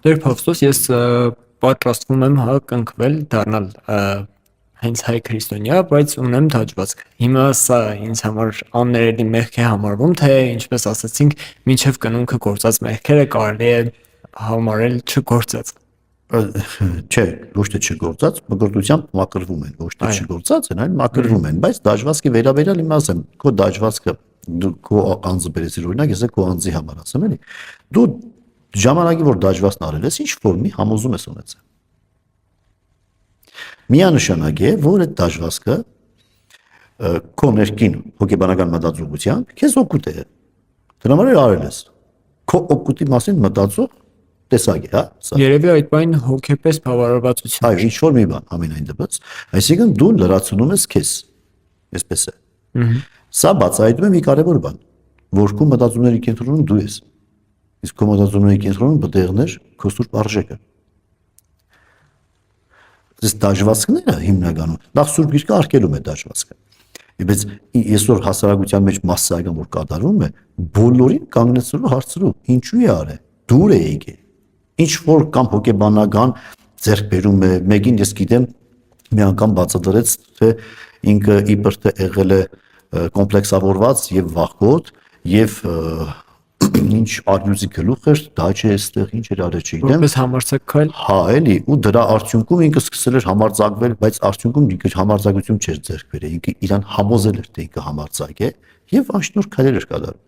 Դեր Պավստոս, ես պատրաստվում եմ կնքվել դառնալ հենց հայ քրիստոնյա, բայց ունեմ դաջվածք։ Հիմա սա ինձ համար աններելի մեղք է համարվում, թե ինչպես ասացինք, մինչև կնունքը գործած մեղքերը կարելի է համարել չգործած։ Չէ, ոչ թե չգործած, մկրտությամբ մակրվում են, ոչ թե չգործած են, այլ մակրվում են, բայց դաջվածքի վերաբերյալ իմ ասեմ, քո դաջվածքը քո անձը բերեցիր օրինակ, ես քո անձի համար ասեմ, էլի։ Դու ժամանակի որ դաջվածքն արել ես, ինչ որ մի համոզում ես ունեցել։ Միանշանակ է, որ այդ դաջվածքը քո ներքին հոգեբանական մտածողությամբ քեզ օգուտ է։ Դրա համար արել ես։ Քո օգուտի մասին մտածող տեսակ է, հա, սա։ Երևի այդ բան հոգեպես բավարարվածություն։ Այո, ինչ որ մի բան, ամենայն դեպս, այսինքն դու լրացնում ես քեզ, այսպես է։ Սա բացահայտում է մի կարևոր բան, որ քո մտածումների կենտրոնում դու ես։ Իսկ քո մտածումների կենտրոնում բդեղներ քո սուրբ արժեքը։ Այս դաջվածքները հիմնականում նախ սուրբ գիրքը արգելում է դաջվածքը։ Բայց այսօր հասարակության մեջ մասսայական որ կատարվում է, բոլորին կանգնեցնելու հարցրու, ինչու է արել։ Դուր է եկել։ Ինչ որ կամ հոգեբանական ձեռքբերում է, մեկին ես գիտեմ, մի անգամ բացատրեց, թե ինքը իբր թե եղել է կոմպլեքսավորված եւ վախկոտ եւ ինչ արյուզի գլուխ էր, դա չէ այստեղ ինչ էր արել չգիտեմ։ Որպես համարձակքայլ։ Հա, էլի, ու դրա արդյունքում ինքը սկսել էր համարձակվել, բայց արդյունքում ինքը համարձակություն չէր ձեռք բերել, ինքը իրան համոզել էր, թե ինքը համարձակ է եւ անշնորհ քայլեր էր կատարում։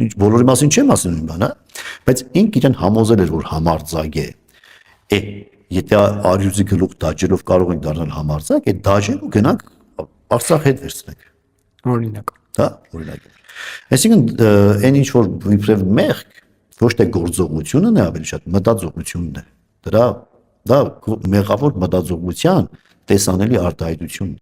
Ինչ բոլորի մասին չեմ ասում իմ բանը, բայց ինքը իրան համոզել էր, որ համարձակ է։ Եթե արյուզի գլուխ դաջելով կարող ենք դառնալ համարձակ, այդ դաջեն ու գնանք Արցախ հետ վերցնենք։ Օրինակ։ Հա, օրինակ։ Այսինքն այն ինչ որ իբրև մեղք ոչ թե գործողությունն է ավելի շատ մտածողությունն է։ Դա մեղավոր մտածողության տեսանելի արտահայտությունն է։